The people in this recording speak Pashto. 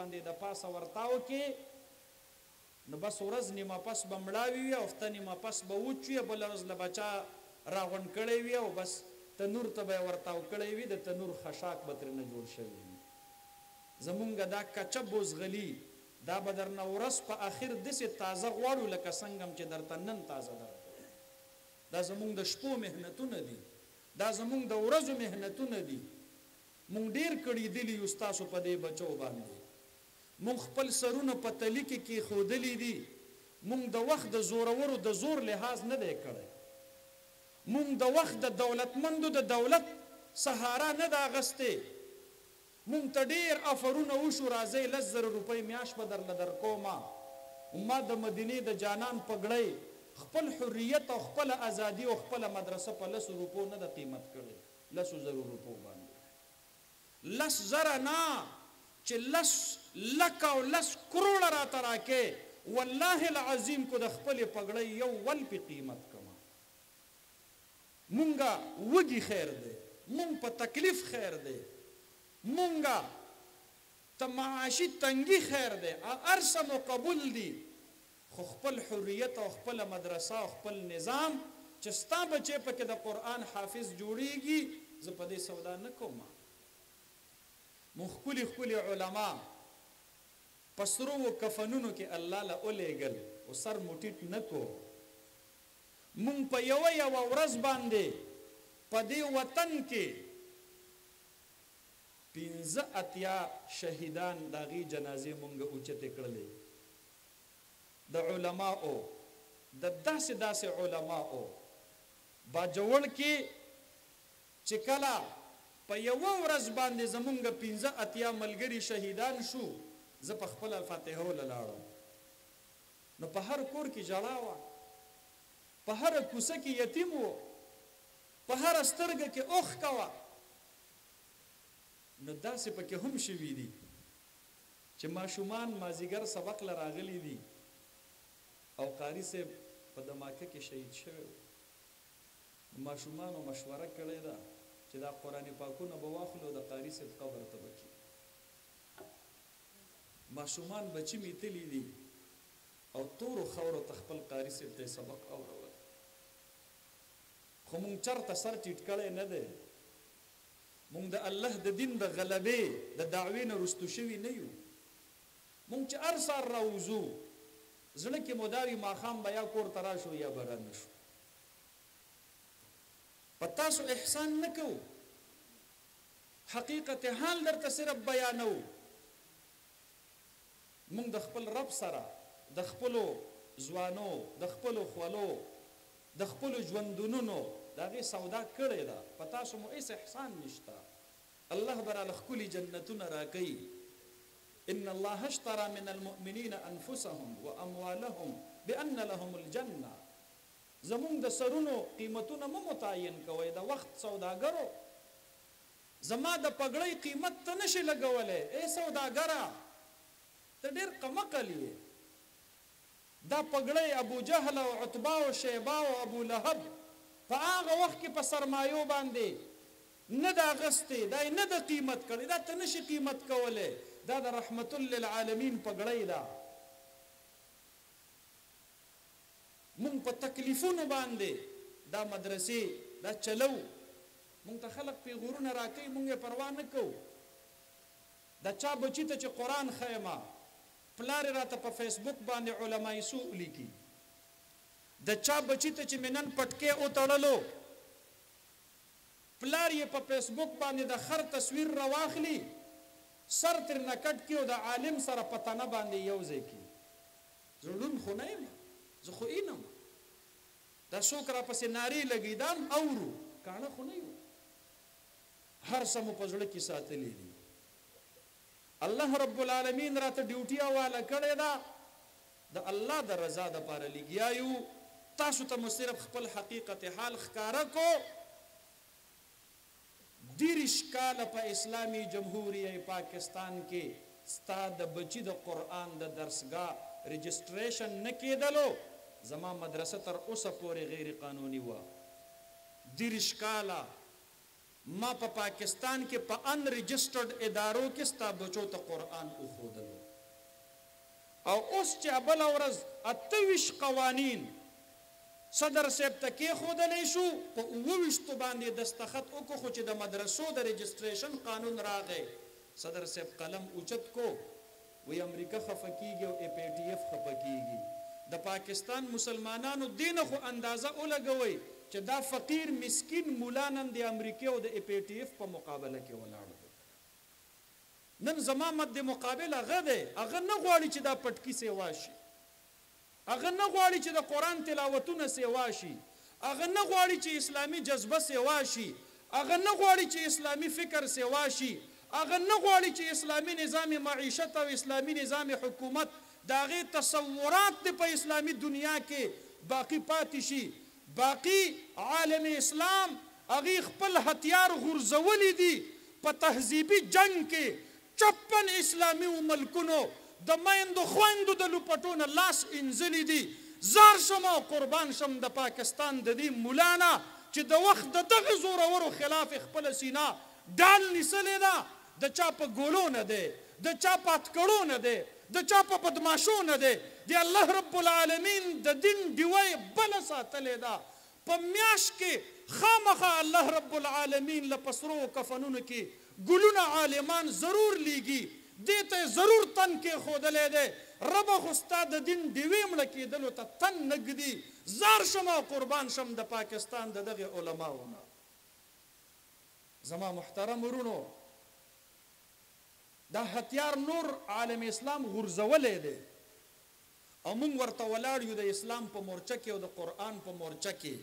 باندې د پاسه ورتاو کې نو بس ورځ نیمه پس به مړاوي وي او هفته نیمه پس به وچ وي بله ورځ له بچا راغونډ کړی وي او بس تنور ته به یې ورتاو کړی وي د تنور خشاک به ترېنه جوړ شوی وي زمونږ دا کچه بوزغلي دا به درنه ورځ په آخر داسې تازه غواړو لکه څنګه هم چې درته نن تازه درکړو دا زمونږ د شپو محنتونه دي دا زمونږ د ورځو محنتونه دي مونږ ډېر کړېدلي یو ستاسو په دې بچو باندې مونږ خپل سرونه په تلي کې کېښودلي دي مونږ د وخت د زورورو د زور لحاظ نه دی کړی مونږ د وخت د دولتمندو د دولت سهارا نه ده اخیستې مونږ ته ډېر افرونه وشو راځئ 10,000 روپۍ میاشت به درله درکومه ما د مدینې د جانان پګړۍ خپل حریت او خپل ازادي او خپل مدرسه په 10 روپو نه د قیمت کړی 10,000 روپو باندې 10,000 نه چې 10 لک او 10 کروڑه راته راکې والله العظیم کو د خپل پګړۍ یو ول په قیمت کما مونږه وږي خیر دی مونږ په تکلیف خیر دی مونږه ته معاشي تنګي خیر دی ارسه مو قبول دی خو خپل حریت او خپل مدرسه او خپل نظام چې ستا بچی پکې د قرآن حافظ جوړیږي زه په دې سودا نه کوم مونږ ښکلي ښکلي علما په سرو کفنونو کې الله له ولیږل او سر مو ټیټ نه کو مونږ په یوه ورځ باندې په دې وطن کې 15 شهیدان د هغې جنازې مونږ اوچتې کړلې د علماءو د داسې علماءو باجوړ کې چې کله په یوه ورځ باندې زمونږ 15 ملګري شهیدان شو زه په خپله فاتحه ولاړم نو په هر کور کې ژړا وه په هره کوڅه کې یتیم و په هره سترګه کې اوښکه وه نو داسې پکې هم شوي دي چې ماشومان مازیګر سبق له راغلي دي او قاري صاحب په دماکه کې شهید شوی ماشومانو مشوره کړې ده چې دا قرآن پاکونه به واخلو د قاري صاحب قبر ته به کښېږدو ماشومان بچي مې تلي دي او تورو خاورو ته خپل قاري صاحب ته سبق اورول خو مونږ چرته سر ټیټ کړی نه دی مونږ د الله د دین د غلبې د دعوې نه رستو شوي نه یو مونږ چې هر سهار راوځو زړه کې مو دا وي ماښام به یا کور ته راشو یا به رانه شو په تاسو احسان نه کوو حقیقت حال درته صرف بیانو مونږ د خپل رب سره د خپلو ځوانو د خپلو خولو د خپلو ژوندونونو د هغې سودا کړې ده په تاسو مو هېڅ احسان نشته الله به راله ښکلي جنتونه راکوي ان الله اشترى من المؤمنين انفسهم واموالهم بان لهم الجنه زمونږ د سرونو قیمتونه مو متعین کوئ د وخت سوداګرو زما د پګړۍ قیمت ته نشي لګولی ای سوداګره ته ډېر قمقل یې دا پګړۍ ابو جهل او عتبه او شیبه او ابو لهب په هغه وخت کې په سرمایو باندې نه د اغستې دا یې نه د قیمت کړی دا ته نشي قیمت کولی دا د رحمت للعالمین پګړۍ ده مونږ په تکلیفونو باندې دا مدرسې دا چلو مونږ ته خلق پیغورونه راکوي مونږ یې پروا نه کوو دا چا بچي ته چې قرآن ښیمه پلار یې راته په فیسبوک باندې علمای سوء لیکي د چا بچی ته چې منن پټکې وتړلو پلار یې په فیسبوک باندې د خر تصویر راواخلي سر ترنه کټ کړي او د عالم سره په تنه باندې یو ځای کړي زه ړوند خو نه یم زه خو اینم دا څوک راپسې نارې لګي دا هم اورو کاڼه خو نه یو هر څه مو په زړه کې ساتلي دي الله رب العالمین راته ډیوټي حواله کړې ده د الله د رضا دپاره لګیا یو تاسو ته مو صرف خپل حقیقت حال ښکاره کو 30 کاله په اسلامي جمهوریه پاکستان کې ستا د بچي د قرآن د درسګاه رجسټریشن نه کېدلو زما مدرسه تر اوسه پورې غیر قانوني وه 30 کاله ما په پاکستان کې په ان رجسټرډ ادارو کې ستا بچو ته قرآن وښودلو او اوس چې بله ورځ 28 قوانین صدر صاحب ته کېښودلی شو په 29 باندې دستخط وکړو خو چې د مدرسو د رجسټریشن قانون راغی صدر صاحب قلم اوچت کو وی امریکا خفه کیږي او APTF خفه کیږي د پاکستان مسلمانانو دین خو اندازه ولګوي چې دا فقیر مسکین مولا نن د امریکا او د APTF په مقابله کې ولاړ دی نن زما مد مقابل هغه دی هغه نه غواړي چې دا پټکی سیوا شي هغه نه غواړي چې د قرآن تلاوتونه سیوا شي هغه نه غواړي چې اسلامي جذبه سیوا شي هغه نه غواړي چې اسلامي فکر سیوا شي هغه نه غواړي چې اسلامي نظام معیشت او اسلامي نظام حکومت د هغې تصورات د په اسلامي دنیا کې باقی پاتې شي باقی عالم اسلام هغې خپل هتیار غورځولی دي په تهذیبي جنگ کې 56 اسلامي ملکونو د میندو خویندو د لوپټونه لاس انځلي دي زار شم او قربان شم د پاکستان د دې مولانا چې د وخت د دغه زورورو خلاف خپله سینه ډال نیسلی ده د چا په ګولو نه دی د چا په اتکړو نه دی د چا په بدماشو نه دی د الله رب العالمین د دین ډیوی بله ساتلی ده په میاشت کې خامخا الله رب العالمین له په سرو کفنونو کې ګلونه عالمان ضرور لیږي دې ته ضرور تن کېښودلی دی ربه خو ستا د دین ډیوې مړه کېدلو ته تن نه ږدي زار شم او قربان شم د پاکستان د دغې علماو نه زما محترم ورونو دا هتیار نور عالم اسلام غورځولی دی او موږ ورته ولاړ یو د اسلام په مورچه کې او د قرآن په مورچه کې